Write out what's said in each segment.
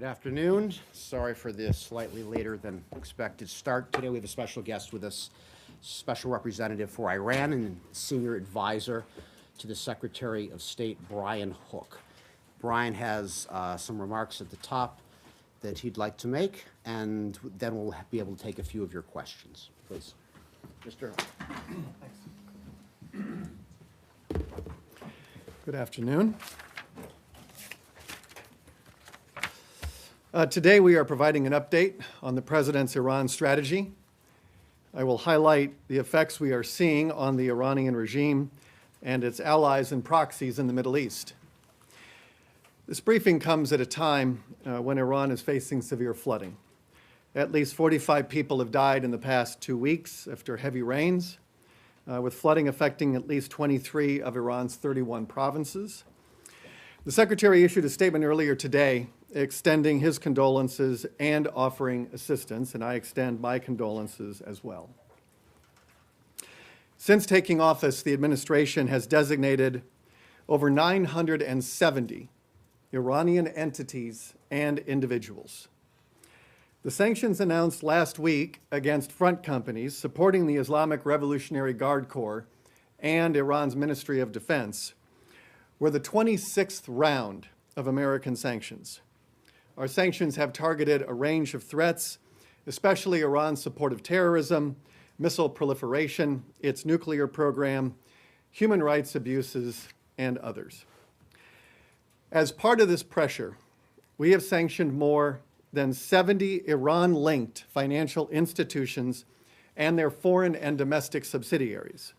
Good afternoon. Sorry for the slightly later than expected start. Today we have a special guest with us, Special Representative for Iran and Senior Advisor to the Secretary of State, Brian Hook. Brian has some remarks at the top that he'd like to make, and then we'll be able to take a few of your questions. Please. Mr. Hook. Thanks. Good afternoon. Today we are providing an update on the President's Iran strategy. I will highlight the effects we are seeing on the Iranian regime and its allies and proxies in the Middle East. This briefing comes at a time when Iran is facing severe flooding. At least 45 people have died in the past 2 weeks after heavy rains, with flooding affecting at least 23 of Iran's 31 provinces. The Secretary issued a statement earlier today extending his condolences and offering assistance, and I extend my condolences as well. Since taking office, the administration has designated over 970 Iranian entities and individuals. The sanctions announced last week against front companies supporting the Islamic Revolutionary Guard Corps and Iran's Ministry of Defense were the 26th round of American sanctions. Our sanctions have targeted a range of threats, especially Iran's support of terrorism, missile proliferation, its nuclear program, human rights abuses, and others. As part of this pressure, we have sanctioned more than 70 Iran-linked financial institutions and their foreign and domestic subsidiaries.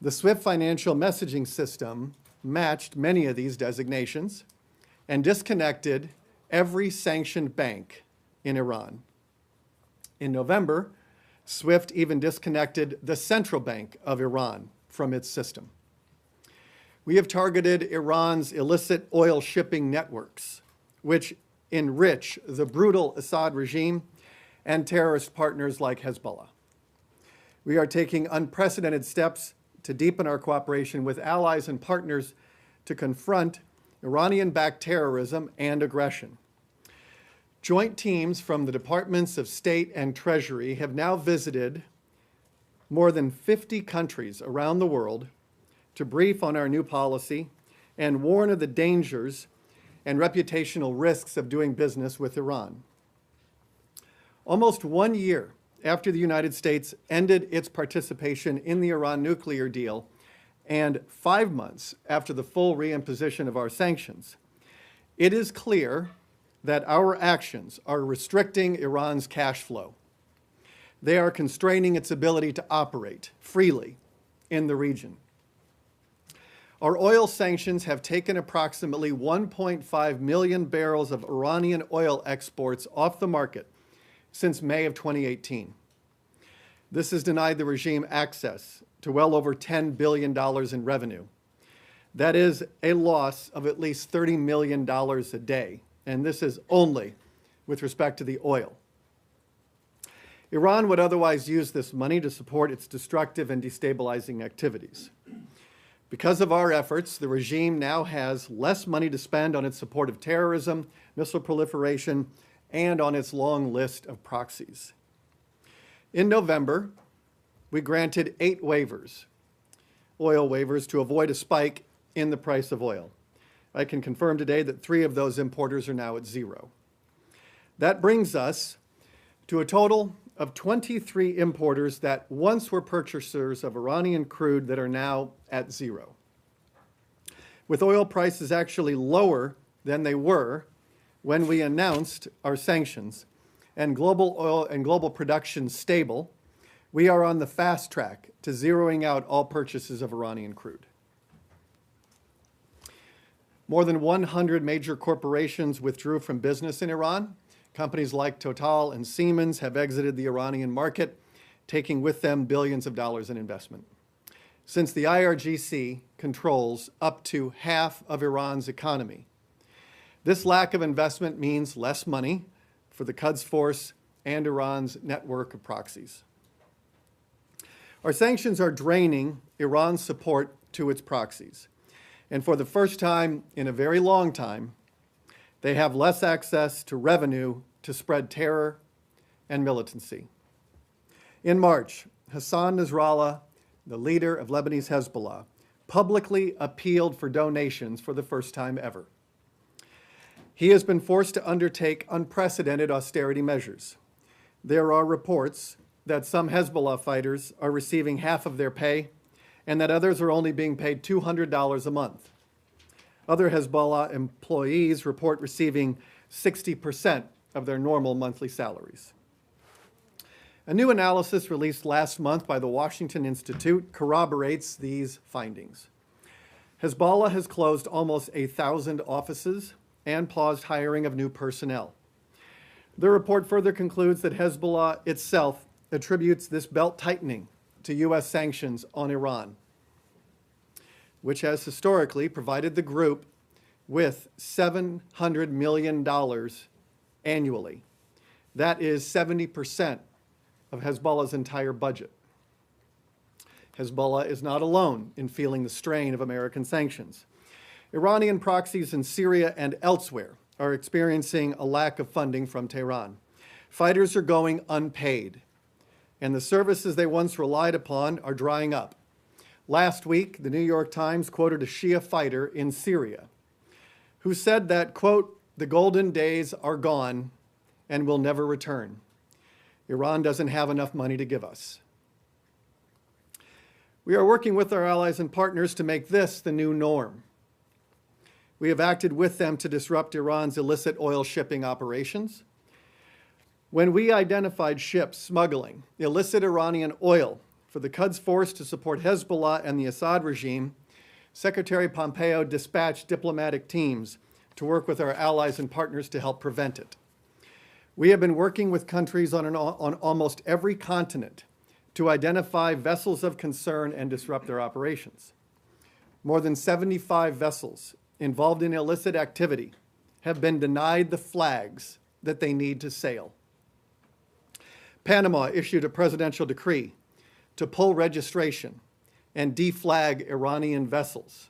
The SWIFT financial messaging system matched many of these designations and disconnected every sanctioned bank in Iran. In November, SWIFT even disconnected the Central Bank of Iran from its system. We have targeted Iran's illicit oil shipping networks, which enrich the brutal Assad regime and terrorist partners like Hezbollah. We are taking unprecedented steps to deepen our cooperation with allies and partners to confront Iranian-backed terrorism and aggression. Joint teams from the Departments of State and Treasury have now visited more than 50 countries around the world to brief on our new policy and warn of the dangers and reputational risks of doing business with Iran. Almost 1 year after the United States ended its participation in the Iran nuclear deal, and 5 months after the full reimposition of our sanctions, it is clear that our actions are restricting Iran's cash flow. They are constraining its ability to operate freely in the region. Our oil sanctions have taken approximately 1.5 million barrels of Iranian oil exports off the market since May of 2018. This has denied the regime access to well over $10 billion in revenue. That is a loss of at least $30 million a day, and this is only with respect to the oil. Iran would otherwise use this money to support its destructive and destabilizing activities. Because of our efforts, the regime now has less money to spend on its support of terrorism, missile proliferation, and on its long list of proxies. In November, we granted 8 waivers, oil waivers, to avoid a spike in the price of oil. I can confirm today that 3 of those importers are now at 0. That brings us to a total of 23 importers that once were purchasers of Iranian crude that are now at 0. With oil prices actually lower than they were when we announced our sanctions, and global oil and global production stable, we are on the fast track to zeroing out all purchases of Iranian crude. More than 100 major corporations withdrew from business in Iran. Companies like Total and Siemens have exited the Iranian market, taking with them billions of dollars in investment. Since the IRGC controls up to half of Iran's economy, this lack of investment means less money for the Quds Force and Iran's network of proxies. Our sanctions are draining Iran's support to its proxies. And for the first time in a very long time, They have less access to revenue to spread terror and militancy. In March, Hassan Nasrallah, the leader of Lebanese Hezbollah, publicly appealed for donations for the first time ever. He has been forced to undertake unprecedented austerity measures. There are reports that some Hezbollah fighters are receiving half of their pay and that others are only being paid $200 a month. Other Hezbollah employees report receiving 60% of their normal monthly salaries. A new analysis released last month by the Washington Institute corroborates these findings. Hezbollah has closed almost 1,000 offices and paused hiring of new personnel. The report further concludes that Hezbollah itself attributes this belt tightening to U.S. sanctions on Iran, which has historically provided the group with $700 million annually. That is 70% of Hezbollah's entire budget. Hezbollah is not alone in feeling the strain of American sanctions. Iranian proxies in Syria and elsewhere are experiencing a lack of funding from Tehran. Fighters are going unpaid, and the services they once relied upon are drying up. Last week, the New York Times quoted a Shia fighter in Syria who said that, quote, "the golden days are gone and will never return. Iran doesn't have enough money to give us." We are working with our allies and partners to make this the new norm. We have acted with them to disrupt Iran's illicit oil shipping operations. When we identified ships smuggling illicit Iranian oil for the Quds Force to support Hezbollah and the Assad regime, Secretary Pompeo dispatched diplomatic teams to work with our allies and partners to help prevent it. We have been working with countries on almost every continent to identify vessels of concern and disrupt their operations. More than 75 vessels involved in illicit activity have been denied the flags that they need to sail. Panama issued a presidential decree to pull registration and deflag Iranian vessels.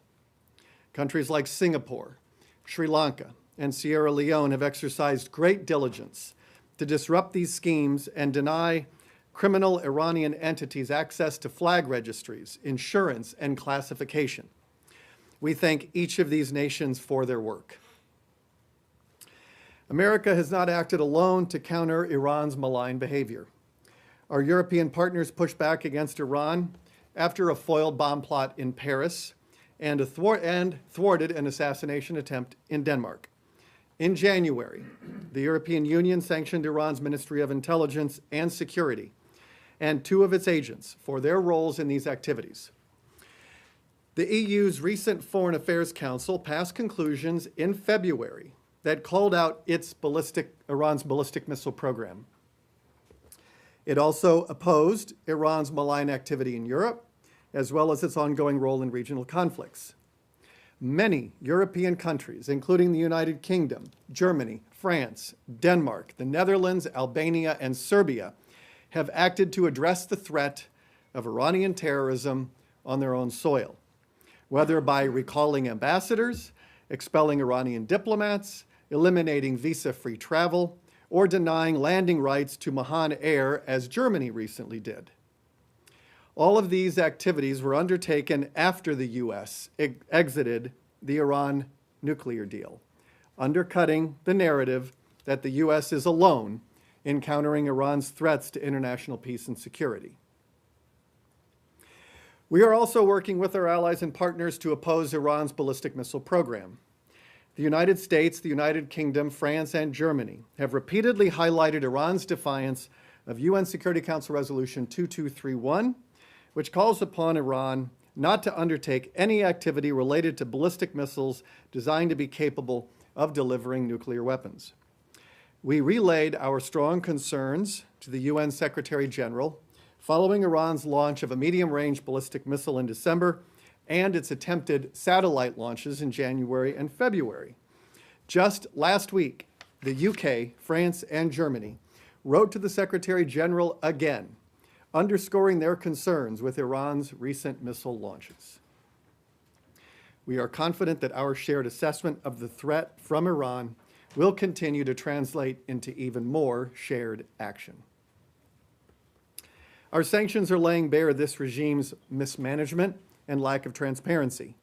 Countries like Singapore, Sri Lanka, and Sierra Leone have exercised great diligence to disrupt these schemes and deny criminal Iranian entities access to flag registries, insurance, and classification. We thank each of these nations for their work. America has not acted alone to counter Iran's malign behavior. Our European partners pushed back against Iran after a foiled bomb plot in Paris and thwarted an assassination attempt in Denmark. In January, the European Union sanctioned Iran's Ministry of Intelligence and Security and 2 of its agents for their roles in these activities. The EU's recent Foreign Affairs Council passed conclusions in February that called out Iran's ballistic missile program. It also opposed Iran's malign activity in Europe, as well as its ongoing role in regional conflicts. Many European countries, including the United Kingdom, Germany, France, Denmark, the Netherlands, Albania, and Serbia, have acted to address the threat of Iranian terrorism on their own soil, whether by recalling ambassadors, expelling Iranian diplomats, eliminating visa-free travel, or denying landing rights to Mahan Air, as Germany recently did. All of these activities were undertaken after the U.S. exited the Iran nuclear deal, undercutting the narrative that the U.S. is alone in countering Iran's threats to international peace and security. We are also working with our allies and partners to oppose Iran's ballistic missile program. The United States, the United Kingdom, France, and Germany have repeatedly highlighted Iran's defiance of UN Security Council Resolution 2231, which calls upon Iran not to undertake any activity related to ballistic missiles designed to be capable of delivering nuclear weapons. We relayed our strong concerns to the UN Secretary General following Iran's launch of a medium-range ballistic missile in December and its attempted satellite launches in January and February. Just last week, the UK, France, and Germany wrote to the Secretary General again, underscoring their concerns with Iran's recent missile launches. We are confident that our shared assessment of the threat from Iran will continue to translate into even more shared action. Our sanctions are laying bare this regime's mismanagement and lack of transparency.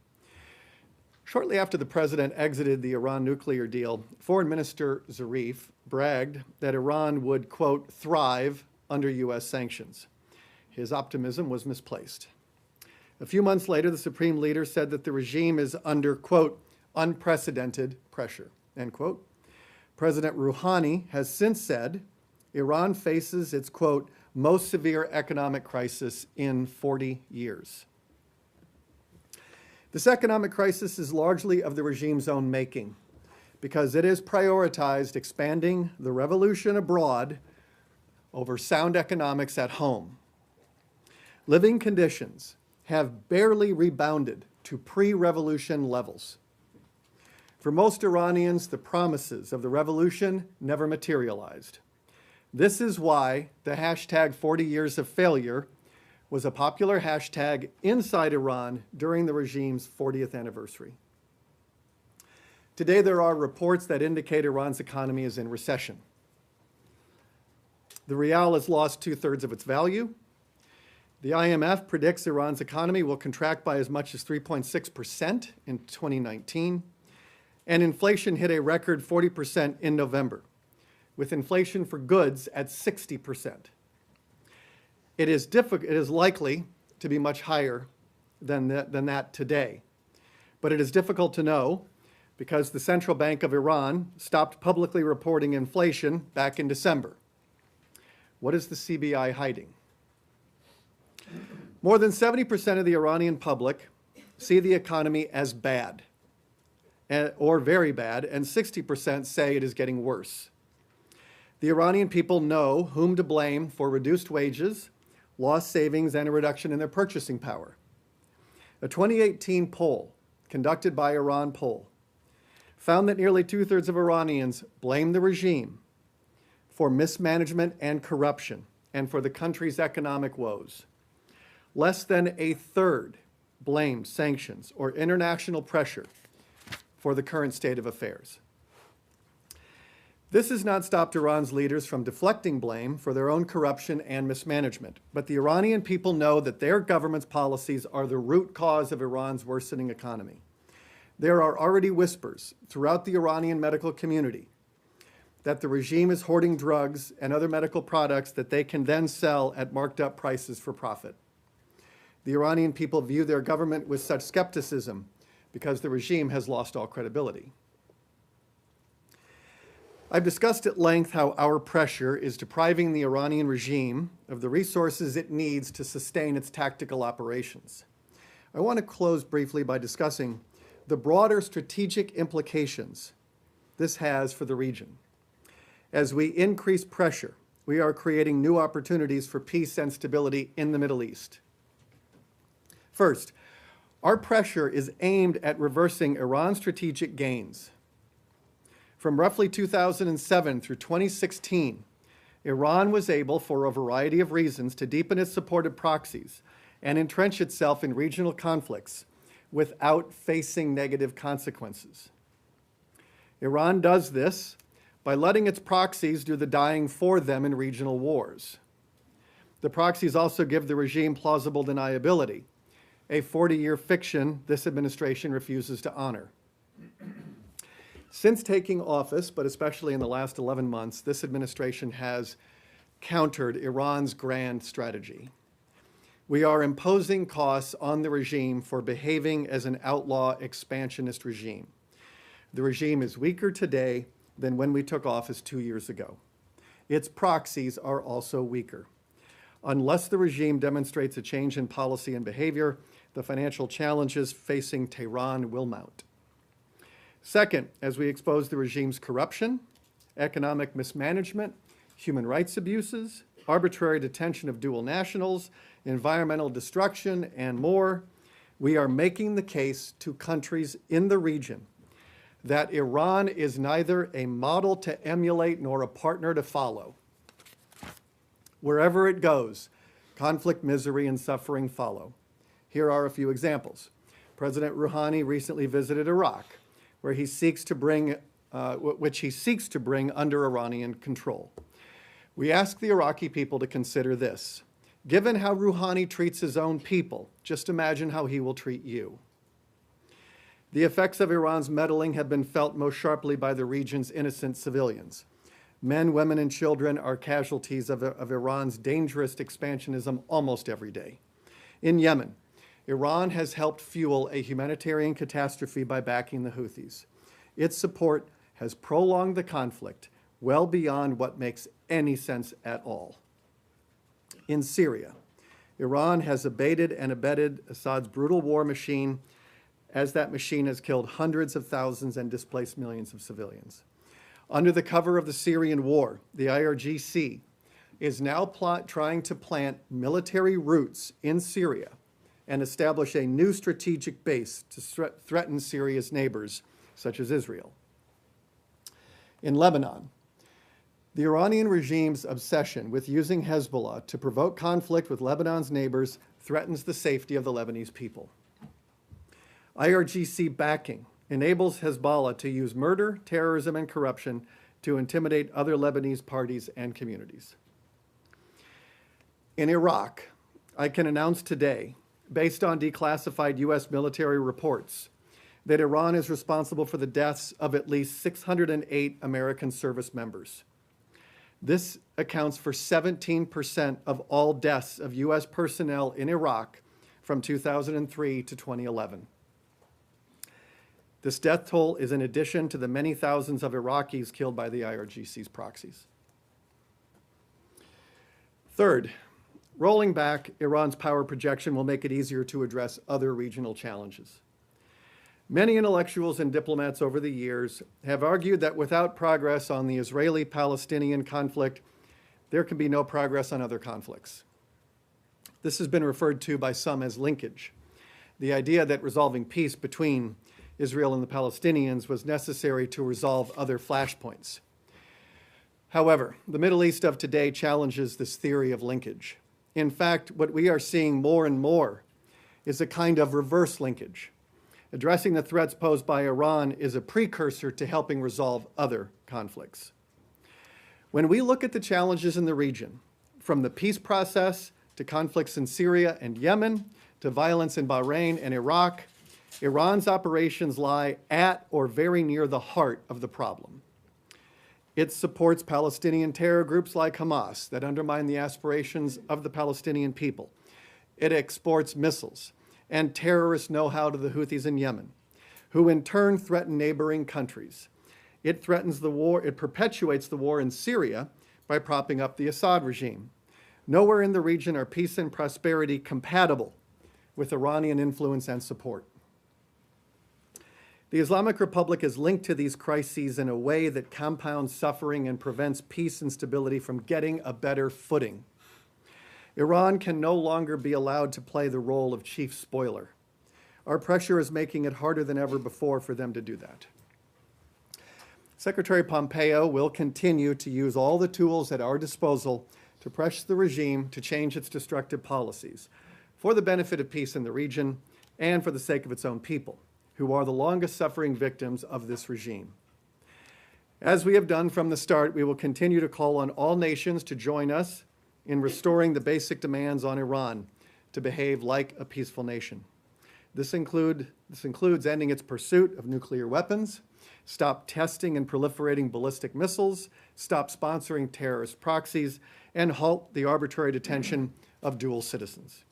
Shortly after the president exited the Iran nuclear deal, Foreign Minister Zarif bragged that Iran would, quote, thrive under U.S. sanctions. His optimism was misplaced. A few months later, the supreme leader said that the regime is under, quote, unprecedented pressure, end quote. President Rouhani has since said Iran faces its, quote, most severe economic crisis in 40 years. This economic crisis is largely of the regime's own making because it has prioritized expanding the revolution abroad over sound economics at home. Living conditions have barely rebounded to pre-revolution levels. For most Iranians, the promises of the revolution never materialized. This is why the hashtag 40 years of failure was a popular hashtag inside Iran during the regime's 40th anniversary. Today, there are reports that indicate Iran's economy is in recession. The rial has lost 2/3 of its value. The IMF predicts Iran's economy will contract by as much as 3.6% in 2019, and inflation hit a record 40% in November, with inflation for goods at 60%. It is likely to be much higher than that today, but it is difficult to know because the Central Bank of Iran stopped publicly reporting inflation back in December. What is the CBI hiding? More than 70% of the Iranian public see the economy as bad or very bad, and 60% say it is getting worse. The Iranian people know whom to blame for reduced wages, lost savings, and a reduction in their purchasing power. A 2018 poll conducted by Iran Poll found that nearly 2/3 of Iranians blame the regime for mismanagement and corruption and for the country's economic woes. Less than 1/3 blamed sanctions or international pressure for the current state of affairs. This has not stopped Iran's leaders from deflecting blame for their own corruption and mismanagement, but the Iranian people know that their government's policies are the root cause of Iran's worsening economy. There are already whispers throughout the Iranian medical community that the regime is hoarding drugs and other medical products that they can then sell at marked up prices for profit. The Iranian people view their government with such skepticism because the regime has lost all credibility. I've discussed at length how our pressure is depriving the Iranian regime of the resources it needs to sustain its tactical operations. I want to close briefly by discussing the broader strategic implications this has for the region. As we increase pressure, we are creating new opportunities for peace and stability in the Middle East. First, our pressure is aimed at reversing Iran's strategic gains. From roughly 2007 through 2016, Iran was able, for a variety of reasons, to deepen its support of proxies and entrench itself in regional conflicts without facing negative consequences. Iran does this by letting its proxies do the dying for them in regional wars. The proxies also give the regime plausible deniability, a 40-year fiction this administration refuses to honor. Since taking office, but especially in the last 11 months, this administration has countered Iran's grand strategy. We are imposing costs on the regime for behaving as an outlaw expansionist regime. The regime is weaker today than when we took office 2 years ago. Its proxies are also weaker. Unless the regime demonstrates a change in policy and behavior, the financial challenges facing Tehran will mount. Second, as we expose the regime's corruption, economic mismanagement, human rights abuses, arbitrary detention of dual nationals, environmental destruction, and more, we are making the case to countries in the region that Iran is neither a model to emulate nor a partner to follow. Wherever it goes, conflict, misery, and suffering follow. Here are a few examples. President Rouhani recently visited Iraq, where he seeks to bring which he seeks to bring under Iranian control. We ask the Iraqi people to consider this. Given how Rouhani treats his own people, just imagine how he will treat you. The effects of Iran's meddling have been felt most sharply by the region's innocent civilians. Men, women, and children are casualties of Iran's dangerous expansionism almost every day. In Yemen, Iran has helped fuel a humanitarian catastrophe by backing the Houthis. Its support has prolonged the conflict well beyond what makes any sense at all. In Syria, Iran has abated and abetted Assad's brutal war machine, as that machine has killed hundreds of thousands and displaced millions of civilians. Under the cover of the Syrian war, the IRGC is now trying to plant military roots in Syria and establish a new strategic base to threaten Syria's neighbors, such as Israel. In Lebanon, the Iranian regime's obsession with using Hezbollah to provoke conflict with Lebanon's neighbors threatens the safety of the Lebanese people. IRGC backing enables Hezbollah to use murder, terrorism, and corruption to intimidate other Lebanese parties and communities. In Iraq, I can announce today, based on declassified U.S. military reports, that Iran is responsible for the deaths of at least 608 American service members. This accounts for 17% of all deaths of U.S. personnel in Iraq from 2003 to 2011. This death toll is in addition to the many thousands of Iraqis killed by the IRGC's proxies. Third, rolling back Iran's power projection will make it easier to address other regional challenges. Many intellectuals and diplomats over the years have argued that without progress on the Israeli-Palestinian conflict, there can be no progress on other conflicts. This has been referred to by some as linkage, the idea that resolving peace between Israel and the Palestinians was necessary to resolve other flashpoints. However, the Middle East of today challenges this theory of linkage. In fact, what we are seeing more and more is a kind of reverse linkage. Addressing the threats posed by Iran is a precursor to helping resolve other conflicts. When we look at the challenges in the region, from the peace process to conflicts in Syria and Yemen, to violence in Bahrain and Iraq, Iran's operations lie at or very near the heart of the problem. It supports Palestinian terror groups like Hamas that undermine the aspirations of the Palestinian people. It exports missiles and terrorist know-how to the Houthis in Yemen, who in turn threaten neighboring countries. It threatens the war, it perpetuates the war in Syria by propping up the Assad regime. Nowhere in the region are peace and prosperity compatible with Iranian influence and support. The Islamic Republic is linked to these crises in a way that compounds suffering and prevents peace and stability from getting a better footing. Iran can no longer be allowed to play the role of chief spoiler. Our pressure is making it harder than ever before for them to do that. Secretary Pompeo will continue to use all the tools at our disposal to press the regime to change its destructive policies for the benefit of peace in the region and for the sake of its own people, who are the longest suffering victims of this regime. As we have done from the start, we will continue to call on all nations to join us in restoring the basic demands on Iran to behave like a peaceful nation. This includes ending its pursuit of nuclear weapons, stop testing and proliferating ballistic missiles, stop sponsoring terrorist proxies, and halt the arbitrary detention of dual citizens.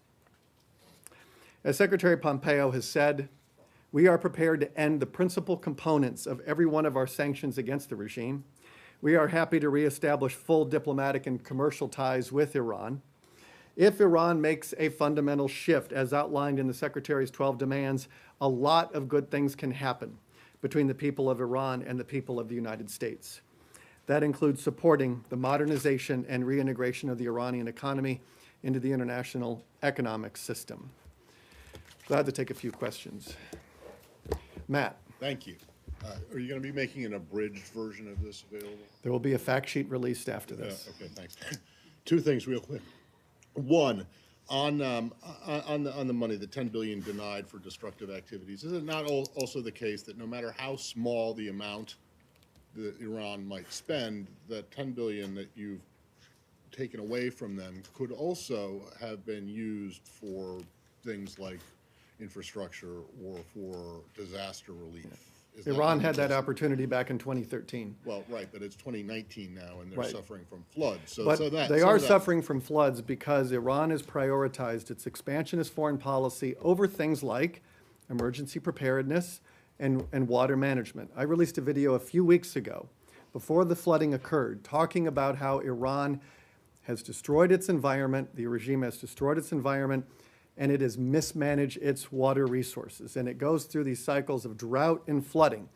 As Secretary Pompeo has said, we are prepared to end the principal components of every one of our sanctions against the regime. We are happy to reestablish full diplomatic and commercial ties with Iran. If Iran makes a fundamental shift, as outlined in the Secretary's 12 demands, a lot of good things can happen between the people of Iran and the people of the United States. That includes supporting the modernization and reintegration of the Iranian economy into the international economic system. Glad to take a few questions. Matt. Thank you. Are you going to be making an abridged version of this available? There will be a fact sheet released after this. Okay, thanks. Two things real quick. One, on the money, the $10 billion denied for destructive activities, is it not also the case that no matter how small the amount that Iran might spend, that 10 billion that you've taken away from them could also have been used for things like infrastructure or for disaster relief. Is that Iran not had the that case? opportunity back in 2013. Well, right, but it's 2019 now, and they're Right. suffering from floods. So, But so that they some are of that- suffering from floods because Iran has prioritized its expansionist foreign policy over things like emergency preparedness and water management. I released a video a few weeks ago, before the flooding occurred, talking about how Iran has destroyed its environment, the regime has destroyed its environment, and it has mismanaged its water resources. And it goes through these cycles of drought and flooding.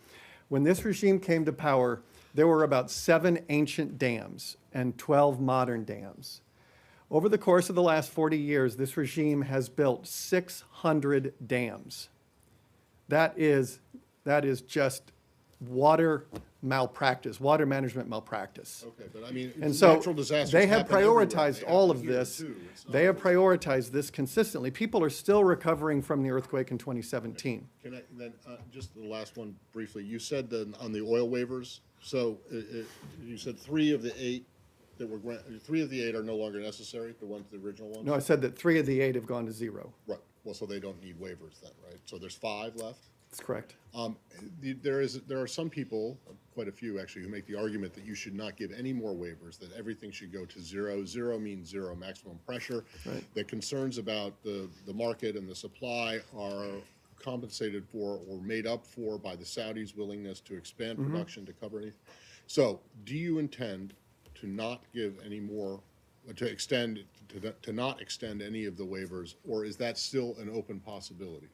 When this regime came to power, there were about 7 ancient dams and 12 modern dams. Over the course of the last 40 years, this regime has built 600 dams. That is just water malpractice, water management malpractice. Okay, but I mean, And so natural disasters they have happen everywhere. prioritized They all happen of here, this. too. It's not They have like- prioritized this consistently. People are still recovering from the earthquake in 2017. Can I, then, just the last one briefly, you said that on the oil waivers, so, you said 3 of the 8 that were 3 of the 8 are no longer necessary, the original ones? No, I said that 3 of the 8 have gone to zero. Right, well, so they don't need waivers then, right? So there's 5 left? That's correct. There are some people, quite a few actually, who make the argument that you should not give any more waivers, that everything should go to zero. Zero means zero maximum pressure. Right. The concerns about the market and the supply are compensated for or made up for by the Saudis' willingness to expand production to cover anything. So, do you intend to not give any more, to not extend any of the waivers, or is that still an open possibility?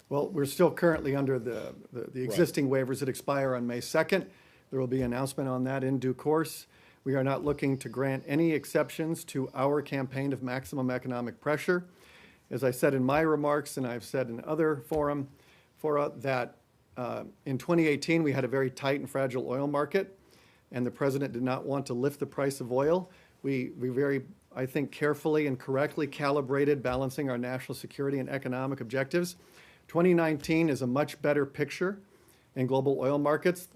Well, we're still currently under the existing waivers that expire on May 2nd. There will be an announcement on that in due course. We are not looking to grant any exceptions to our campaign of maximum economic pressure. As I said in my remarks, and I've said in other fora, that in 2018, we had a very tight and fragile oil market, and the president did not want to lift the price of oil. We very, I think, carefully and correctly calibrated balancing our national security and economic objectives. 2019 is a much better picture in global oil markets.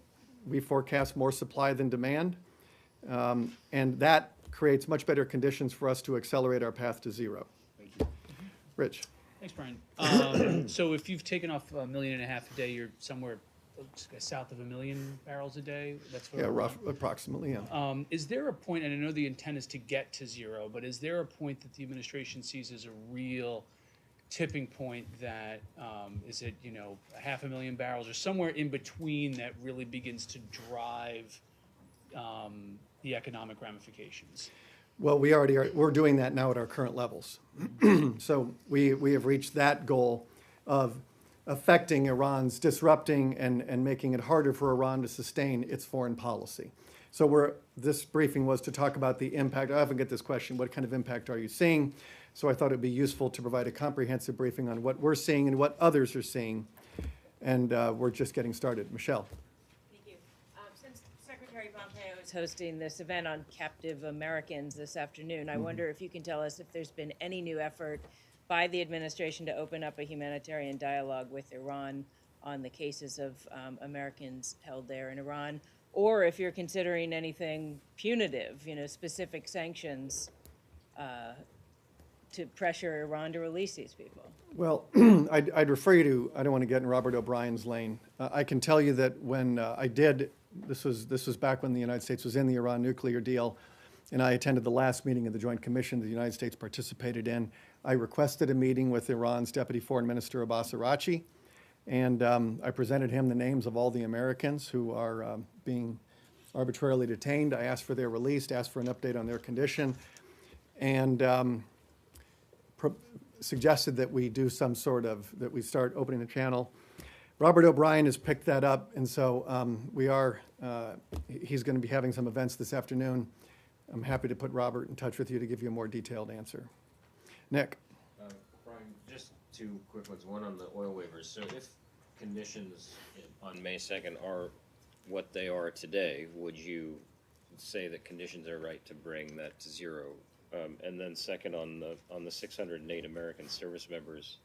We forecast more supply than demand, and that creates much better conditions for us to accelerate our path to zero. Thank you. Rich? Thanks, Brian. So if you've taken off 1.5 million a day, you're somewhere south of 1 million barrels a day? That's where Yeah, we're rough, approximately, yeah. Is there a point, and I know the intent is to get to zero, but is there a point that the administration sees as a real tipping point that, is it, 500,000 barrels or somewhere in between that really begins to drive the economic ramifications? Well, we already are, we're doing that now at our current levels. So we have reached that goal of affecting Iran's, disrupting and making it harder for Iran to sustain its foreign policy. So this briefing was to talk about the impact. I often get this question, what kind of impact are you seeing? So I thought it'd be useful to provide a comprehensive briefing on what we're seeing and what others are seeing. And we're just getting started. Michelle. Thank you. Since Secretary Pompeo is hosting this event on captive Americans this afternoon, I wonder if you can tell us if there's been any new effort by the administration to open up a humanitarian dialogue with Iran on the cases of Americans held there in Iran, or if you're considering anything punitive, specific sanctions to pressure Iran to release these people. Well, I'd refer you to, I don't want to get in Robert O'Brien's lane. I can tell you that when this was back when the United States was in the Iran nuclear deal, and I attended the last meeting of the Joint Commission the United States participated in. I requested a meeting with Iran's Deputy Foreign Minister Abbas Araghchi, and I presented him the names of all the Americans who are being arbitrarily detained. I asked for their release, asked for an update on their condition, and suggested that we do some sort of, that we start opening the channel. Robert O'Brien has picked that up, and so he's going to be having some events this afternoon. I'm happy to put Robert in touch with you to give you a more detailed answer. Nick? Brian, just 2 quick ones. One on the oil waivers. So if conditions on May 2nd are what they are today, would you say that conditions are right to bring that to zero? And then second, on the 608 American service members,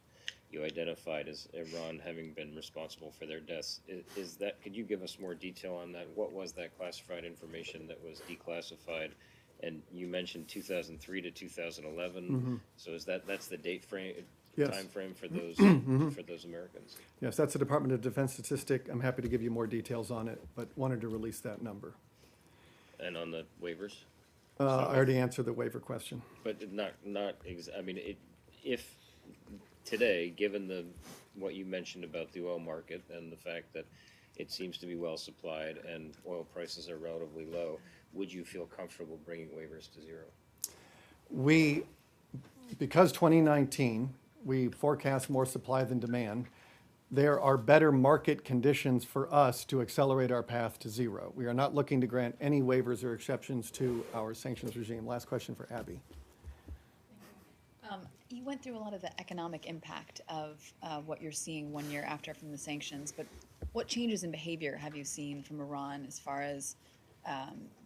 you identified as Iran having been responsible for their deaths. Is that, could you give us more detail on that? What was that classified information that was declassified? And you mentioned 2003 to 2011. So is that's the date frame, Yes. time frame for those for those Americans? Yes, that's the Department of Defense statistic. I'm happy to give you more details on it, but wanted to release that number. And on the waivers? I already answered the waiver question. But I mean, if today, given what you mentioned about the oil market and the fact that it seems to be well supplied and oil prices are relatively low, would you feel comfortable bringing waivers to zero? Because 2019, we forecast more supply than demand, there are better market conditions for us to accelerate our path to zero. We are not looking to grant any waivers or exceptions to our sanctions regime. Last question for Abby. You went through a lot of the economic impact of what you're seeing 1 year after from the sanctions, but what changes in behavior have you seen from Iran as far as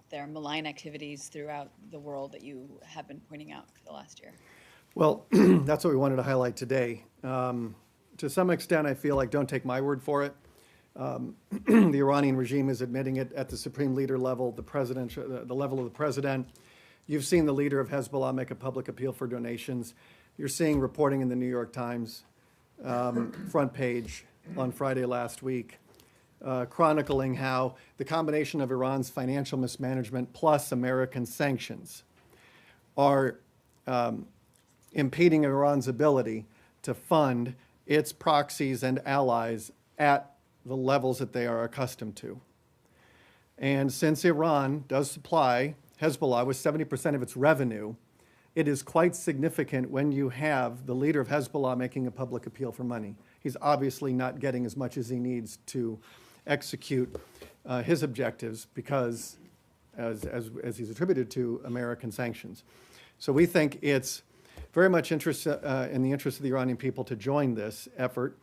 their malign activities throughout the world that you have been pointing out for the last year? Well, that's what we wanted to highlight today. To some extent, I feel like, don't take my word for it. The Iranian regime is admitting it at the supreme leader level, the level of the president. You've seen the leader of Hezbollah make a public appeal for donations. You're seeing reporting in the New York Times front page on Friday last week, chronicling how the combination of Iran's financial mismanagement plus American sanctions are impeding Iran's ability to fund its proxies and allies at the levels that they are accustomed to. And since Iran does supply Hezbollah with 70% of its revenue, it is quite significant when you have the leader of Hezbollah making a public appeal for money. He's obviously not getting as much as he needs to execute his objectives because, as he's attributed to, American sanctions. So we think it's very much in the interest of the Iranian people to join this effort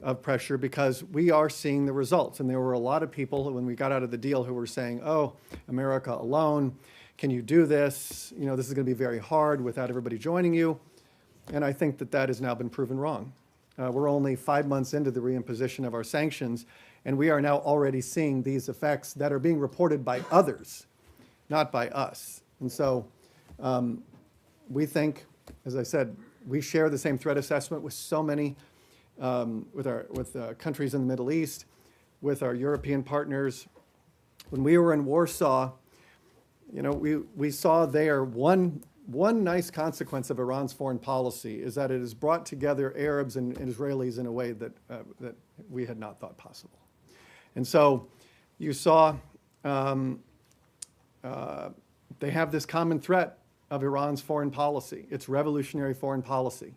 of pressure, because we are seeing the results. And there were a lot of people when we got out of the deal who were saying, oh, America alone, can you do this? You know, this is going to be very hard without everybody joining you. And I think that has now been proven wrong. We're only 5 months into the reimposition of our sanctions, and we are now already seeing these effects that are being reported by others, not by us. And so we think, as I said, we share the same threat assessment with so many, with countries in the Middle East, with our European partners. When we were in Warsaw, you know, we saw there one nice consequence of Iran's foreign policy is that it has brought together Arabs and Israelis in a way that we had not thought possible. And so you saw they have this common threat of Iran's foreign policy, its revolutionary foreign policy.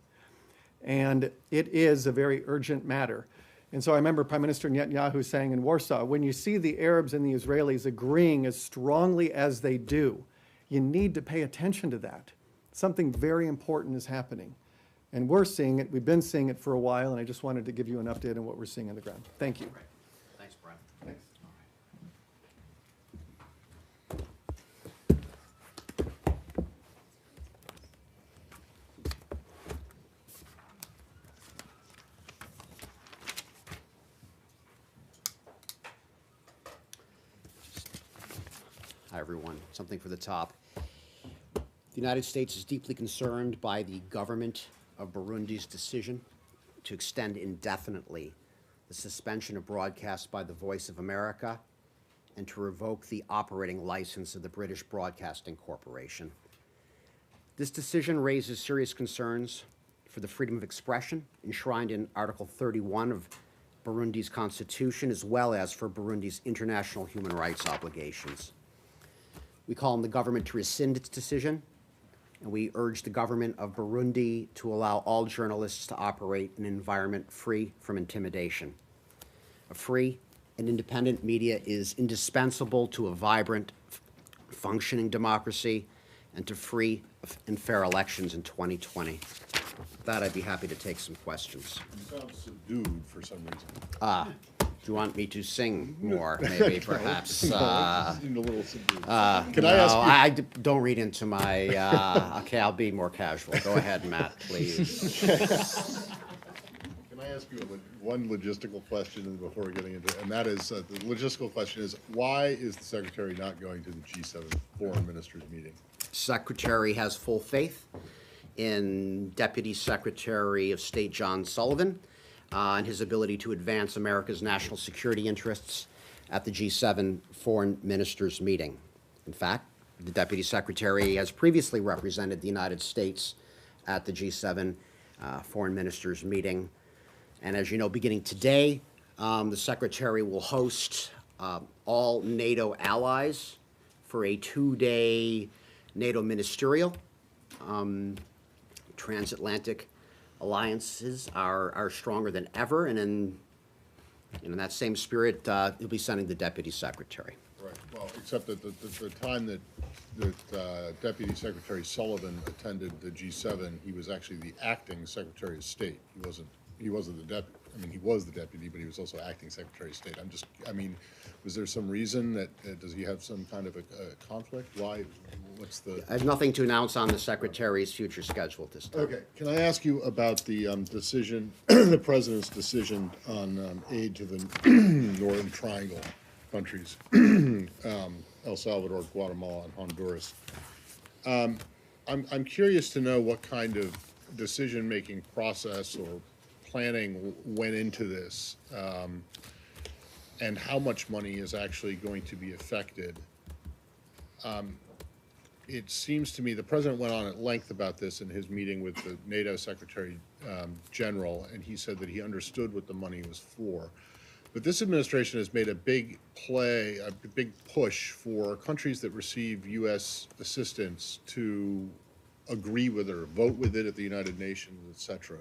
And it is a very urgent matter. And so I remember Prime Minister Netanyahu saying in Warsaw, when you see the Arabs and the Israelis agreeing as strongly as they do, you need to pay attention to that. Something very important is happening. And we're seeing it. We've been seeing it for a while, and I just wanted to give you an update on what we're seeing on the ground. Thank you. Thanks, Brian. Thanks. Hi, everyone. Something for the top. The United States is deeply concerned by the government of Burundi's decision to extend indefinitely the suspension of broadcasts by the Voice of America and to revoke the operating license of the British Broadcasting Corporation. This decision raises serious concerns for the freedom of expression enshrined in Article 31 of Burundi's constitution, as well as for Burundi's international human rights obligations. We call on the government to rescind its decision, and we urge the government of Burundi to allow all journalists to operate in an environment free from intimidation. A free and independent media is indispensable to a vibrant, functioning democracy and to free and fair elections in 2020. With that, I'd be happy to take some questions. You sound subdued for some reason. Do you want me to sing more, maybe, perhaps? You seemed a little subdued. Can I No, ask you? I don't read into my, okay, I'll be more casual. Go ahead, Matt, please. ask you one logistical question before we're getting into it? And that is, the logistical question is, why is the Secretary not going to the G7 Foreign Ministers meeting? Secretary has full faith in Deputy Secretary of State John Sullivan and his ability to advance America's national security interests at the G7 Foreign Ministers meeting. In fact, the Deputy Secretary has previously represented the United States at the G7 Foreign Ministers meeting. And as you know, beginning today, the Secretary will host all NATO allies for a 2-day NATO ministerial. Transatlantic alliances are stronger than ever, and in that same spirit, he'll be sending the Deputy Secretary. Right, well, except that the time that Deputy Secretary Sullivan attended the G7, he was actually the acting Secretary of State. He wasn't the deputy. I mean, he was the deputy, but he was also acting Secretary of State. Was there some reason that, does he have some kind of a conflict? Why, what's the? I have nothing to announce on the Secretary's future schedule at this time. Okay, can I ask you about the decision, the President's decision on aid to the Northern Triangle countries, El Salvador, Guatemala, and Honduras? I'm curious to know what kind of decision-making process or planning went into this, and how much money is actually going to be affected. It seems to me the President went on at length about this in his meeting with the NATO Secretary General, and he said that he understood what the money was for. But this administration has made a big push for countries that receive U.S. assistance to agree with it or vote with it at the United Nations, et cetera.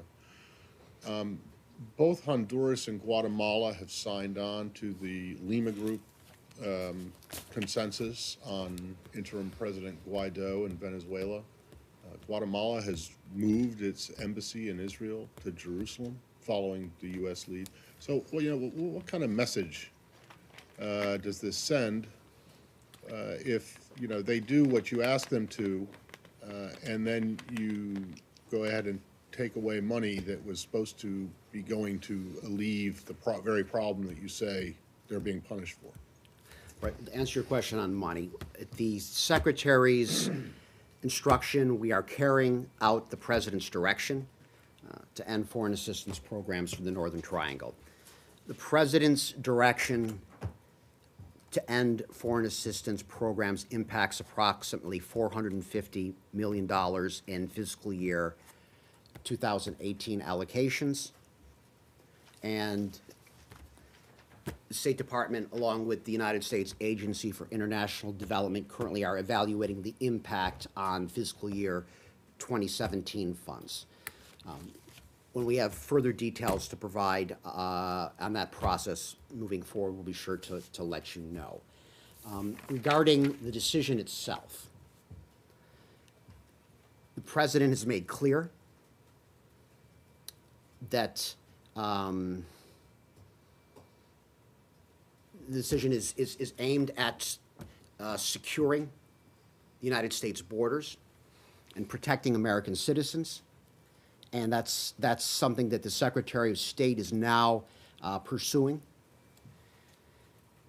Both Honduras and Guatemala have signed on to the Lima Group consensus on interim President Guaido in Venezuela. Guatemala has moved its embassy in Israel to Jerusalem, following the U.S. lead. So, well, what kind of message does this send if they do what you ask them to, and then you go ahead and take away money that was supposed to be going to alleviate the very problem that you say they're being punished for? Right, to answer your question on money, at the Secretary's instruction, we are carrying out the President's direction to end foreign assistance programs for the Northern Triangle. The President's direction to end foreign assistance programs impacts approximately $450 million in fiscal year 2018 allocations. And the State Department, along with the United States Agency for International Development, currently are evaluating the impact on fiscal year 2017 funds. When we have further details to provide on that process moving forward, we'll be sure to let you know. Regarding the decision itself, the President has made clear that the decision is aimed at securing the United States borders and protecting American citizens. And that's something that the Secretary of State is now pursuing.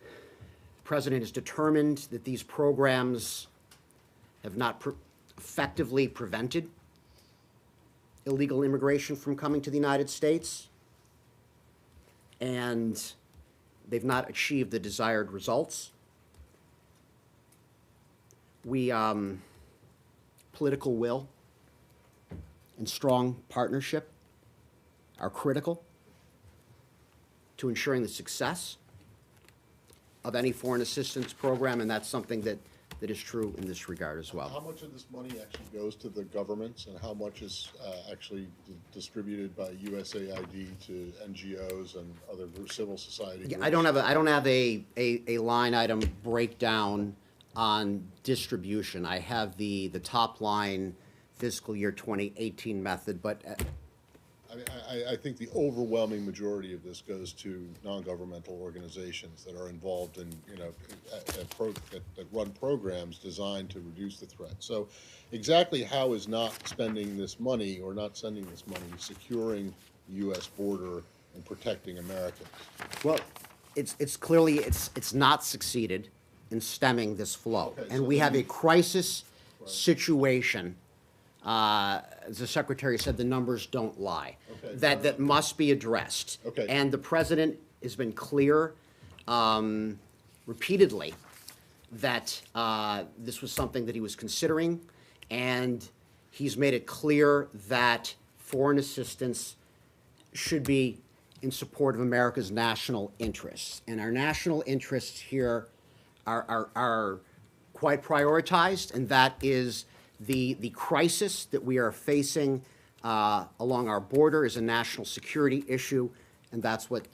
The President is determined that these programs have not effectively prevented illegal immigration from coming to the United States, and they've not achieved the desired results. Political will and strong partnership are critical to ensuring the success of any foreign assistance program, and that's something that is true in this regard as well. How much of this money actually goes to the governments, and how much is actually distributed by USAID to NGOs and other civil society groups? I don't have a line item breakdown on distribution. I have the top line fiscal year 2018 method, but I think the overwhelming majority of this goes to non-governmental organizations that are involved in, you know, that run programs designed to reduce the threat. So exactly how is not spending this money or not sending this money securing the U.S. border and protecting Americans? Well, it's clearly, it's not succeeded in stemming this flow. Okay, And so we then have a you- crisis situation. As the secretary said, the numbers don't lie. Okay, That must be addressed. Okay. And the president has been clear repeatedly that this was something that he was considering, and he's made it clear that foreign assistance should be in support of America's national interests. And our national interests here are quite prioritized, and that is the crisis that we are facing along our border is a national security issue, and that's what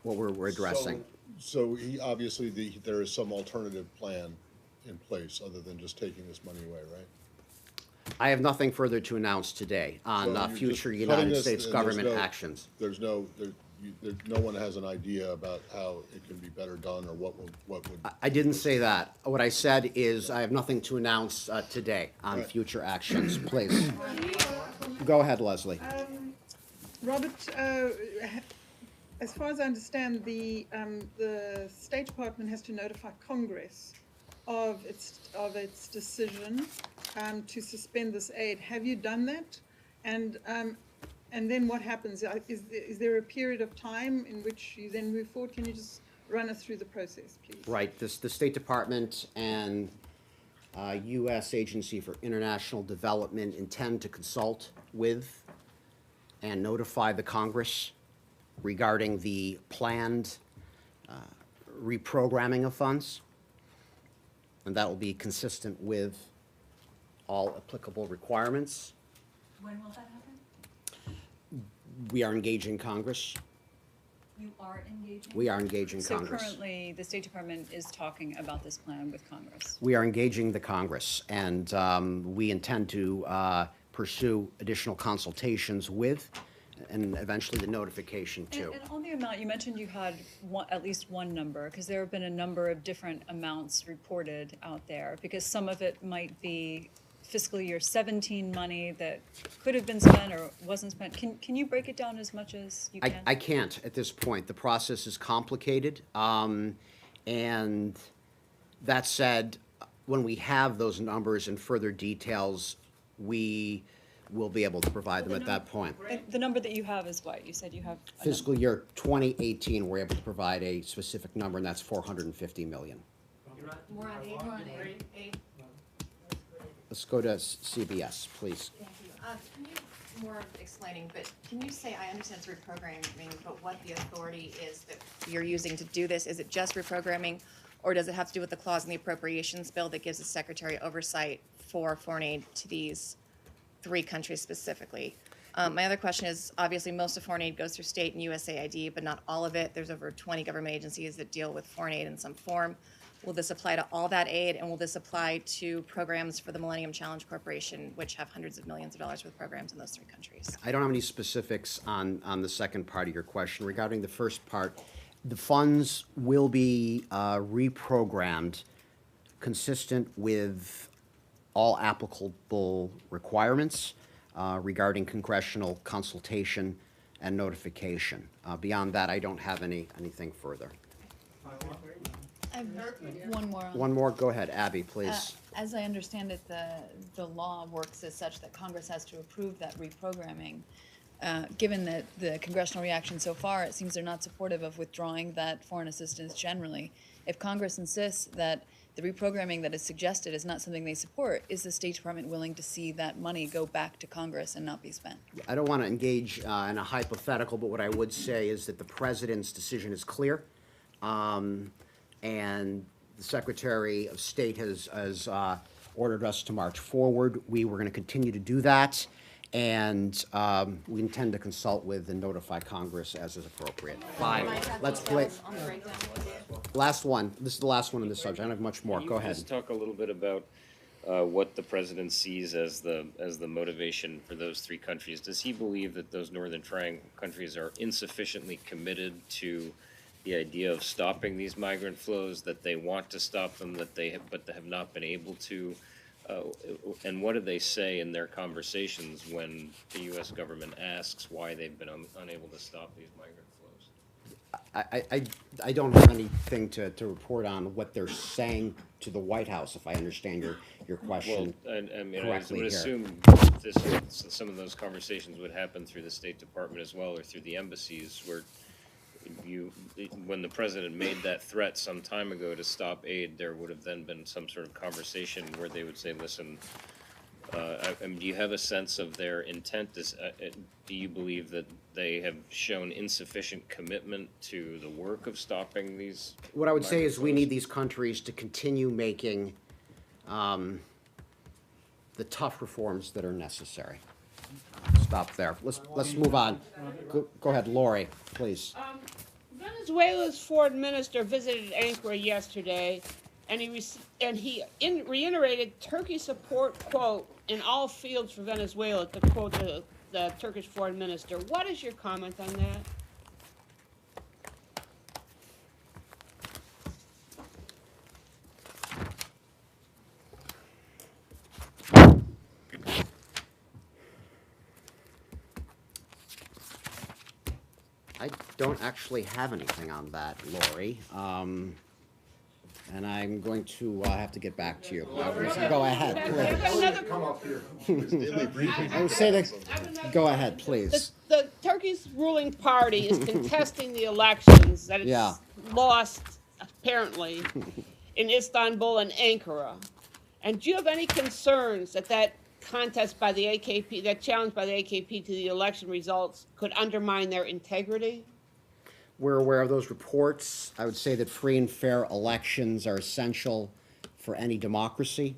we're addressing. So he, obviously, there is some alternative plan in place other than just taking this money away, right? I have nothing further to announce today So on you're just future cutting United this, States and government actions. No one has an idea about how it can be better done or what would. I didn't say that. What I said is I have nothing to announce today on Right. future actions. Please. Go ahead, Leslie. Robert, as far as I understand, the State Department has to notify Congress of its decision to suspend this aid. Have you done that? And then what happens? Is there a period of time in which you then move forward? Can you just run us through the process, please? Right. The State Department and U.S. Agency for International Development intend to consult with and notify the Congress regarding the planned reprogramming of funds. And that will be consistent with all applicable requirements. When will that happen? We are engaging Congress. You are engaging? We are engaging So Congress. currently, the State Department is talking about this plan with Congress. We are engaging the Congress, and we intend to pursue additional consultations with, and eventually the notification too. And on the amount, you mentioned you had at least one number, because there have been a number of different amounts reported out there, because some of it might be fiscal year 17 money that could have been spent or wasn't spent. Can you break it down as much as you can? I can't at this point. The process is complicated. And that said, when we have those numbers and further details, we will be able to provide them at that point. The number that you have is what? You said you have a Fiscal year 2018, we're able to provide a specific number, and that's $450 million. We're on eight. Let's go to CBS, please. Thank you. Can you, more explaining, but can you say, I understand it's reprogramming, but what the authority is that you're using to do this? Is it just reprogramming, or does it have to do with the clause in the appropriations bill that gives the secretary oversight for foreign aid to these 3 countries specifically? My other question is, obviously, most of foreign aid goes through state and USAID, but not all of it. There's over 20 government agencies that deal with foreign aid in some form. Will this apply to all that aid, and will this apply to programs for the Millennium Challenge Corporation, which have hundreds of millions of dollars with programs in those 3 countries? I don't have any specifics on the second part of your question. Regarding the first part, the funds will be reprogrammed consistent with all applicable requirements regarding congressional consultation and notification. Beyond that, I don't have anything further. I have one more. One more, go ahead, Abby, please. As I understand it, the law works as such that Congress has to approve that reprogramming. Given that the congressional reaction so far, it seems they're not supportive of withdrawing that foreign assistance generally. If Congress insists that the reprogramming that is suggested is not something they support, is the State Department willing to see that money go back to Congress and not be spent? I don't want to engage in a hypothetical, but what I would say is that the president's decision is clear. And the Secretary of State has ordered us to march forward. We were going to continue to do that, and we intend to consult with and notify Congress as is appropriate. 5. Let's play. Last one. This is the last one on this subject. I don't have much more. Go ahead. Let's talk a little bit about what the president sees as the motivation for those three countries. Does he believe that those Northern Triangle countries are insufficiently committed to the idea of stopping these migrant flows, that they want to stop them, but they have not been able to? And what do they say in their conversations when the U.S. government asks why they've been unable to stop these migrant flows? I don't have anything to report on what they're saying to the White House, if I understand your question Well, I mean, I correctly would here. assume some of those conversations would happen through the State Department as well, or through the embassies, where when the president made that threat some time ago to stop aid, there would have then been some sort of conversation where they would say, listen, I mean, do you have a sense of their intent? Do you believe that they have shown insufficient commitment to the work of stopping these? What I would say migrant is we flows? need these countries to continue making the tough reforms that are necessary. Stop there. Let's move on. Go ahead, Lori, please. Venezuela's foreign minister visited Ankara yesterday, and he reiterated Turkey's support, quote, in all fields for Venezuela, to quote the Turkish foreign minister. What is your comment on that? I don't actually have anything on that, Lori. And I'm going to have to get back to you. Go ahead, please. I would say that, go ahead, please. The Turkey's ruling party is contesting the elections that Yeah. it's lost, apparently, in Istanbul and Ankara. And do you have any concerns that contest by the AKP, that challenge by the AKP to the election results could undermine their integrity? We're aware of those reports. I would say that free and fair elections are essential for any democracy.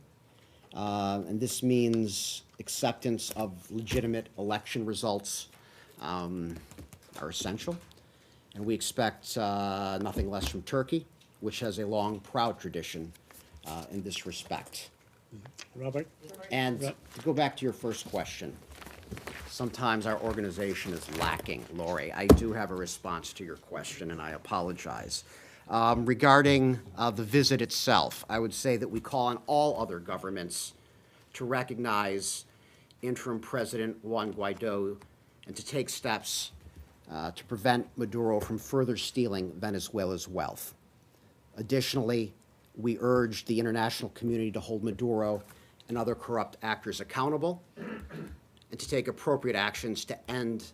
And this means acceptance of legitimate election results are essential. And we expect nothing less from Turkey, which has a long, proud tradition in this respect. Robert? And to go back to your first question, sometimes our organization is lacking, Lori. I do have a response to your question, and I apologize. Regarding the visit itself, I would say that we call on all other governments to recognize interim President Juan Guaido and to take steps to prevent Maduro from further stealing Venezuela's wealth. Additionally, we urge the international community to hold Maduro and other corrupt actors accountable and to take appropriate actions to end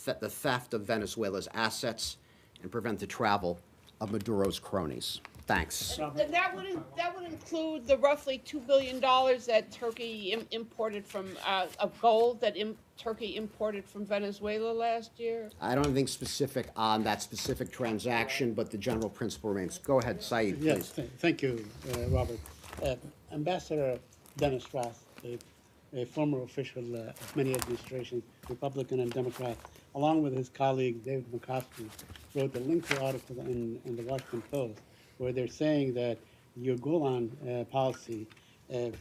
the theft of Venezuela's assets and prevent the travel of Maduro's cronies. Thanks. And that would include the roughly $2 billion that Turkey imported from of gold that Turkey imported from Venezuela last year. I don't have anything specific on that specific transaction, but the general principle remains. Go ahead, Saeed, Yes, please. thank you, Robert. Ambassador Dennis Ross, a former official of many administrations, Republican and Democrat, along with his colleague David McCoskey, wrote a lengthy article in the Washington Post where they're saying that your Golan policy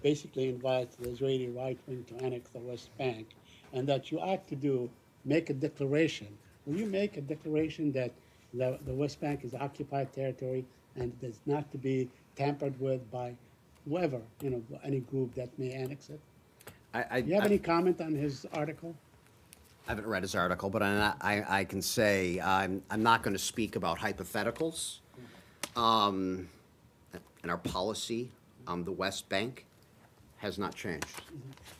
basically invites the Israeli right wing to annex the West Bank, and that you ought to make a declaration. Will you make a declaration that the West Bank is occupied territory and is not to be tampered with by whoever, any group that may annex it? Do you have any comment on his article? I haven't read his article, but I can say I'm not going to speak about hypotheticals. And our policy on the West Bank has not changed.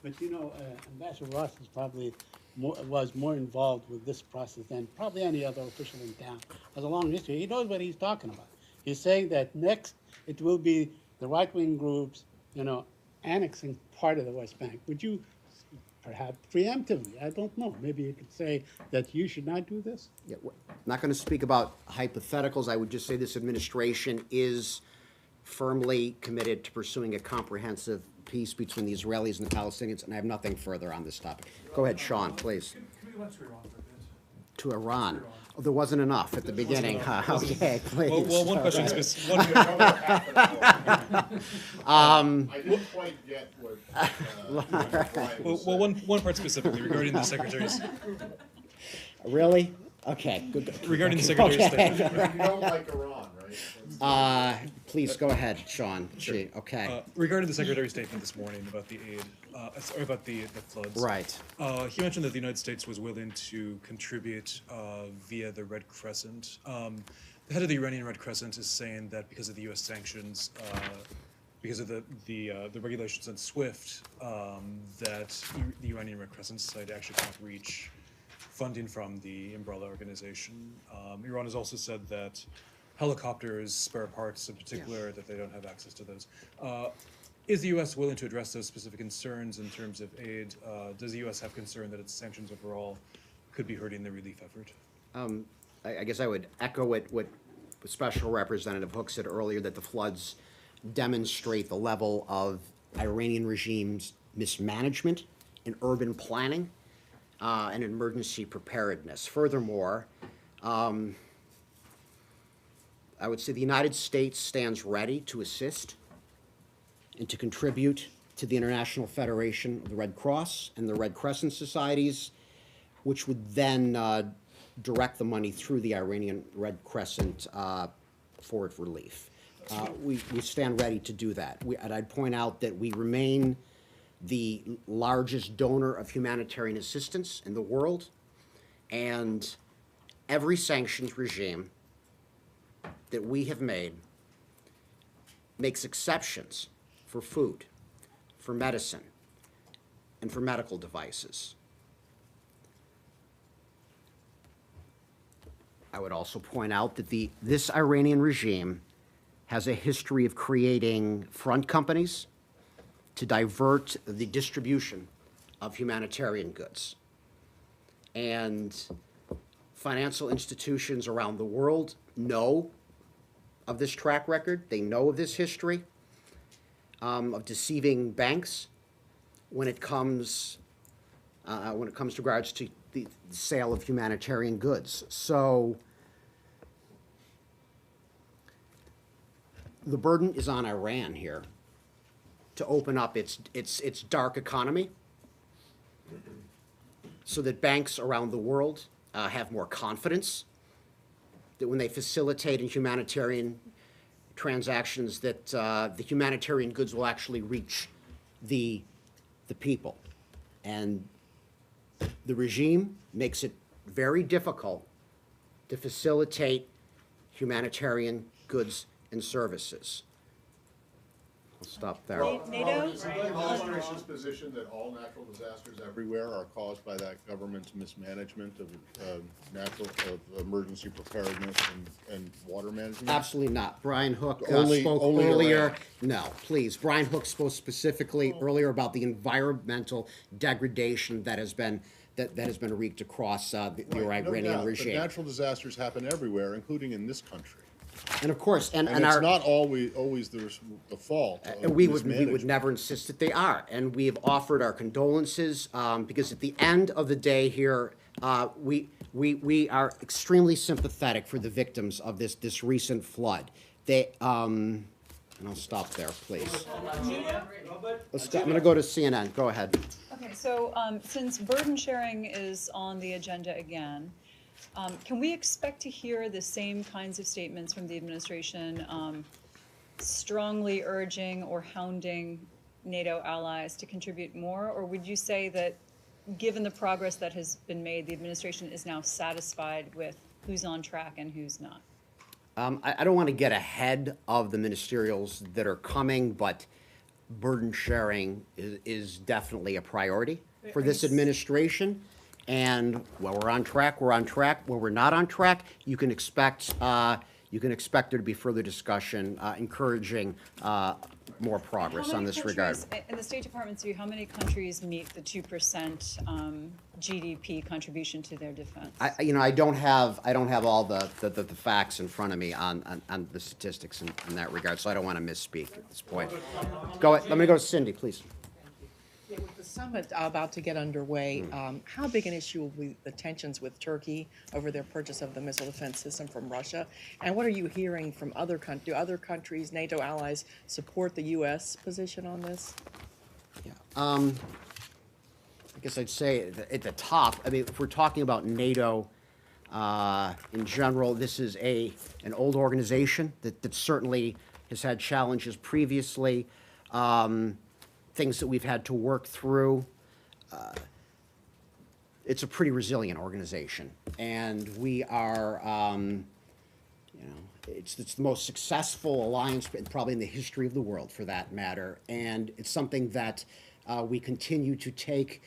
But Ambassador Ross is probably was more involved with this process than probably any other official in town. Has a long history. He knows what he's talking about. He's saying that next it will be the right-wing groups, annexing part of the West Bank. Would you, perhaps preemptively, I don't know, maybe you could say that you should not do this? Yeah, I'm not going to speak about hypotheticals. I would just say this administration is firmly committed to pursuing a comprehensive peace between the Israelis and the Palestinians, and I have nothing further on this topic. Go ahead, Sean, please. Can we let you on for a bit? To Iran. Oh, there wasn't enough at the beginning, huh? Okay, please. Well, one question I didn't quite get what, Brian was saying. one part specifically regarding the Secretary's, Really? Okay, good. regarding the Secretary's statement. You don't like Iran, right? Please, go ahead, Sean. Gee, okay. Regarding the Secretary's statement this morning about the aid, or about the floods. Right. He mentioned that the United States was willing to contribute via the Red Crescent. The head of the Iranian Red Crescent is saying that because of the U.S. sanctions, because of the regulations on SWIFT, that the Iranian Red Crescent Society actually can't reach funding from the umbrella organization. Iran has also said that helicopters, spare parts in particular, that they don't have access to those. Is the U.S. willing to address those specific concerns in terms of aid? Does the U.S. have concern that its sanctions overall could be hurting the relief effort? I guess I would echo what Special Representative Hook said earlier, that the floods demonstrate the level of Iranian regime's mismanagement in urban planning and emergency preparedness. Furthermore, I would say the United States stands ready to assist and to contribute to the International Federation of the Red Cross and the Red Crescent Societies, which would then direct the money through the Iranian Red Crescent for relief. We stand ready to do that. And I'd point out that we remain the largest donor of humanitarian assistance in the world, and every sanctions regime that we have made makes exceptions for food, for medicine, and for medical devices. I would also point out that this Iranian regime has a history of creating front companies to divert the distribution of humanitarian goods. And financial institutions around the world know of this track record. They know of this history of deceiving banks when it comes to regards to the sale of humanitarian goods. So the burden is on Iran here to open up its dark economy so that banks around the world have more confidence that when they facilitate in humanitarian transactions that the humanitarian goods will actually reach the people. And the regime makes it very difficult to facilitate humanitarian goods and services. I'll stop there. NATO? Is the administration's position that all natural disasters everywhere are caused by that government's mismanagement of emergency preparedness and water management? Absolutely not. Brian Hook Only- spoke only earlier. Iran. No, please. Brian Hook spoke specifically earlier about the environmental degradation that has been wreaked across the Right, no Iranian doubt, regime. But natural disasters happen everywhere, including in this country. And of course, and And our it's not always the fault of we would mismanagement. never insist that they are, and we have offered our condolences because at the end of the day here, we are extremely sympathetic for the victims of this recent flood. They and I'll stop there, please. I'm going to go to CNN. Go ahead. Okay, so since burden sharing is on the agenda again, can we expect to hear the same kinds of statements from the administration strongly urging or hounding NATO allies to contribute more? Or would you say that given the progress that has been made, the administration is now satisfied with who's on track and who's not? I don't want to get ahead of the ministerials that are coming, but burden sharing is definitely a priority for this administration. And while we're on track, we're on track. When we're not on track, you can expect there to be further discussion, encouraging more progress on this regard. In the State Department's view, how many countries meet the 2% GDP contribution to their defense? I don't have all the facts in front of me on the statistics in that regard, so I don't want to misspeak at this point. Let me go to Cindy, please. Yeah, with the summit about to get underway, how big an issue will be the tensions with Turkey over their purchase of the missile defense system from Russia? And what are you hearing from other countries? Do other countries, NATO allies, support the U.S. position on this? Yeah. I guess I'd say at the top, I mean, if we're talking about NATO in general, this is an old organization that certainly has had challenges previously, things that we've had to work through. It's a pretty resilient organization, and we are, it's the most successful alliance probably in the history of the world, for that matter, and it's something that we continue to take,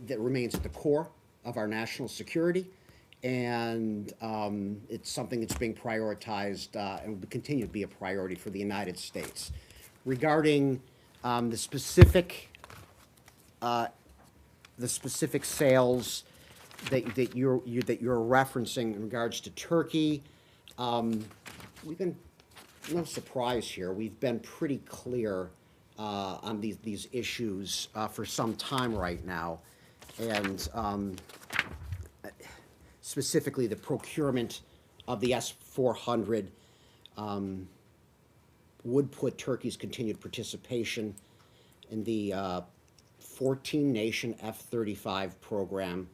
that remains at the core of our national security, and it's something that's being prioritized and will continue to be a priority for the United States. Regarding the specific sales that you're referencing in regards to Turkey, we've been, no surprise here, we've been pretty clear on these issues for some time right now, and specifically the procurement of the S-400 would put Turkey's continued participation in the 14-nation F-35 program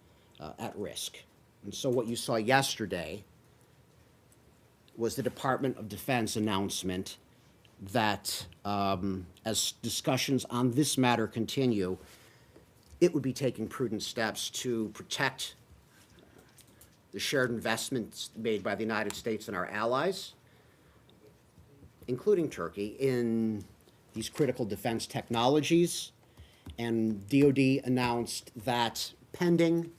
at risk. And so what you saw yesterday was the Department of Defense announcement that as discussions on this matter continue, it would be taking prudent steps to protect the shared investments made by the United States and our allies, including Turkey, in these critical defense technologies. And DoD announced that pending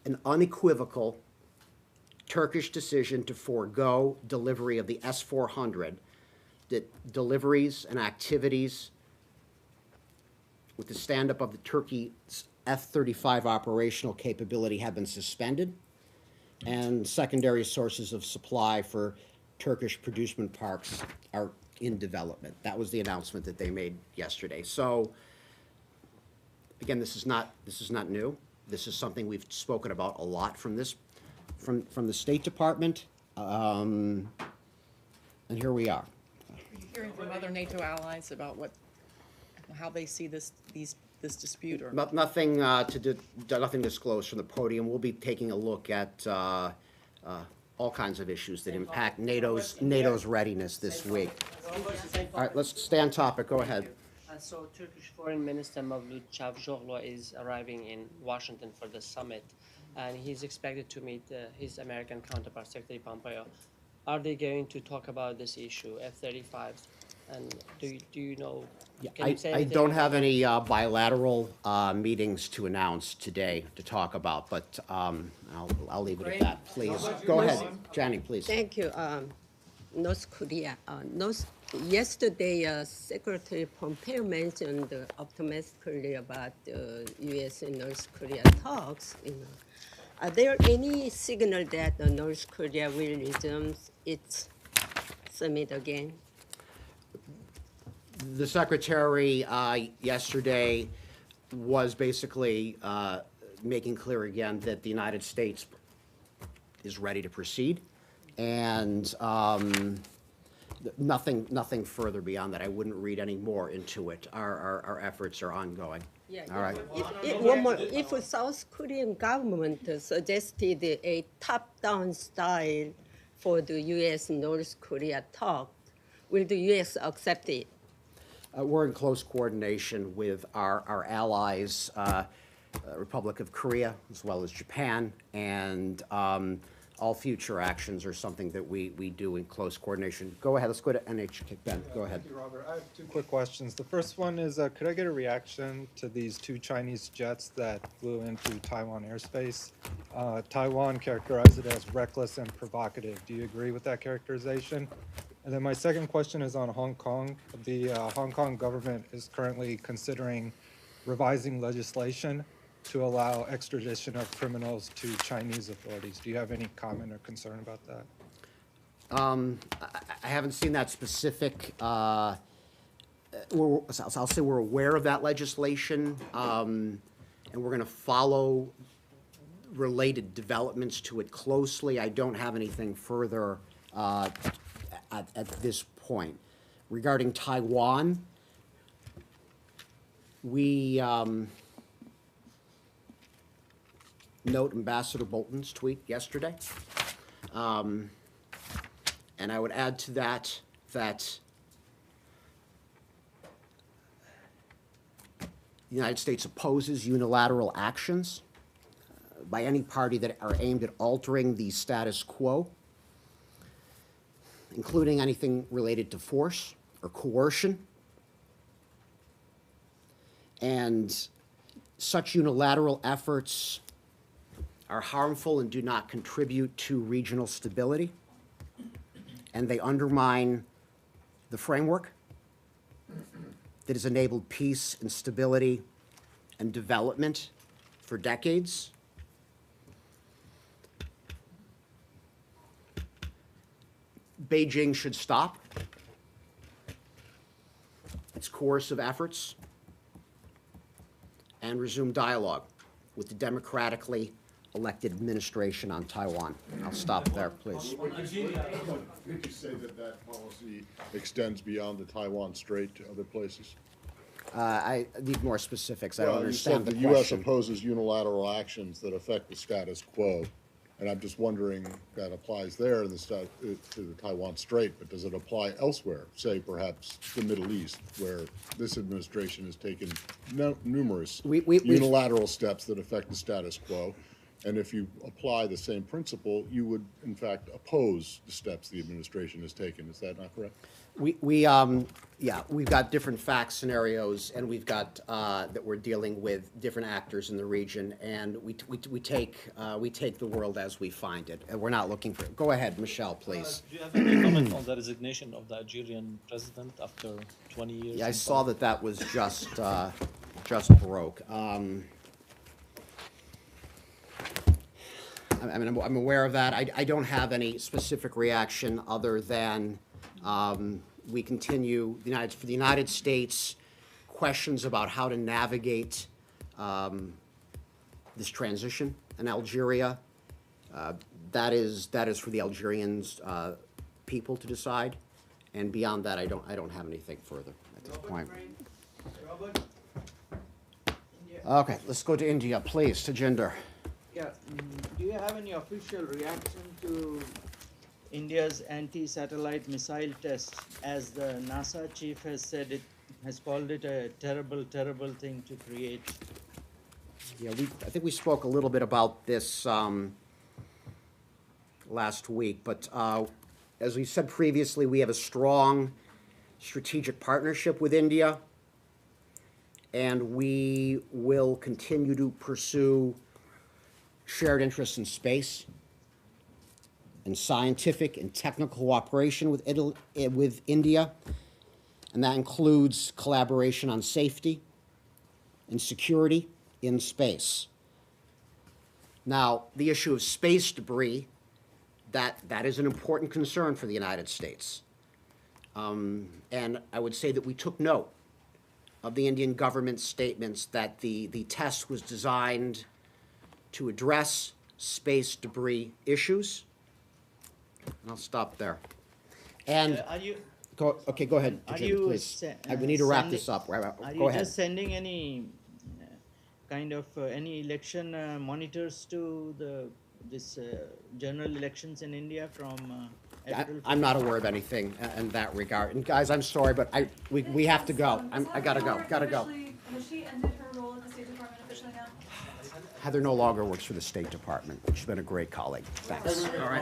an unequivocal Turkish decision to forego delivery of the S-400, that deliveries and activities with the stand-up of the Turkey's F-35 operational capability have been suspended, and secondary sources of supply for Turkish producement parks are in development. That was the announcement that they made yesterday. So, again, this is not new. This is something we've spoken about a lot from the State Department, and here we are. Are you hearing from other NATO allies about how they see this dispute? Or Nothing nothing disclosed from the podium. We'll be taking a look at all kinds of issues that impact NATO's readiness this week. All right, let's stay on topic. Go ahead. So Turkish Foreign Minister Mevlut Çavuşoğlu is arriving in Washington for the summit, and he's expected to meet his American counterpart, Secretary Pompeo. Are they going to talk about this issue, F-35s? And do you know? Yeah, Can you say I anything don't about have any bilateral meetings to announce today to talk about, but I'll leave it at that. Please go ahead, Jenny. Please. Thank you. North Korea. Yesterday, Secretary Pompeo mentioned optimistically about the U.S. and North Korea talks. Are there any signal that North Korea will resume its summit again? The Secretary yesterday was basically making clear again that the United States is ready to proceed, and nothing further beyond that. I wouldn't read any more into it. Our efforts are ongoing. Yeah. All right. One more. If South Korean government suggested a top-down style for the U.S. and North Korea talk, will the U.S. accept it? We're in close coordination with our allies, Republic of Korea, as well as Japan, and all future actions are something that we do in close coordination. Go ahead, let's go to NHK. Ben, go ahead. Thank you, Robert. I have two quick questions. The first one is, could I get a reaction to these two Chinese jets that flew into Taiwan airspace? Taiwan characterized it as reckless and provocative. Do you agree with that characterization? And then my second question is on Hong Kong. The Hong Kong government is currently considering revising legislation to allow extradition of criminals to Chinese authorities. Do you have any comment or concern about that? I haven't seen that specific I'll say we're aware of that legislation, and we're going to follow related developments to it closely. I don't have anything further at this point. Regarding Taiwan, we note Ambassador Bolton's tweet yesterday. And I would add to that that the United States opposes unilateral actions by any party that are aimed at altering the status quo, including anything related to force or coercion. And such unilateral efforts are harmful and do not contribute to regional stability, and they undermine the framework that has enabled peace and stability and development for decades. Beijing should stop its coercive efforts and resume dialogue with the democratically elected administration on Taiwan. I'll stop there, please. Would you say that that policy extends beyond the Taiwan Strait to other places? I need more specifics. I don't Well, you understand said the the U.S. question. opposes unilateral actions that affect the status quo, and I'm just wondering that applies there to the Taiwan Strait, but does it apply elsewhere, say perhaps the Middle East, where this administration has taken numerous unilateral steps that affect the status quo? And if you apply the same principle, you would, in fact, oppose the steps the administration has taken. Is that not correct? Yeah, we've got different fact scenarios, and we've got that we're dealing with different actors in the region, and we take the world as we find it, and we're not looking for it. Go ahead, Michelle, please. Do you have any comment on the resignation of the Algerian president after 20 years? Yeah, I in saw power? that was just broke. I mean, I'm aware of that. I don't have any specific reaction other than we continue, for the United States, questions about how to navigate this transition in Algeria. That is for the Algerians people to decide, and beyond that, I don't have anything further at this point. Okay, let's go to India, please, Tajinder. Yeah, do you have any official reaction to India's anti-satellite missile test, as the NASA chief has said has called it a terrible, terrible thing to create? Yeah, I think we spoke a little bit about this last week, but as we said previously, we have a strong strategic partnership with India, and we will continue to pursue shared interests in space and scientific and technical cooperation with India, and that includes collaboration on safety and security in space. Now, the issue of space debris, that is an important concern for the United States. And I would say that we took note of the Indian government's statements that the test was designed to address space debris issues. And I'll stop there. And go ahead, Virginia, please. We need to wrap this up. Are Go you ahead. just sending any kind of any election monitors to this general elections in India from? I'm not aware of anything in that regard. And guys, I'm sorry, but we have to go. I gotta go. Has she ended her role at the State Department officially now? Heather no longer works for the State Department. She's been a great colleague. Thanks. All right.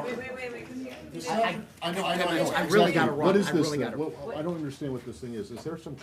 I know. I really gotta run. What is I this really thing? gotta- Well, I don't understand what this thing is. Is there some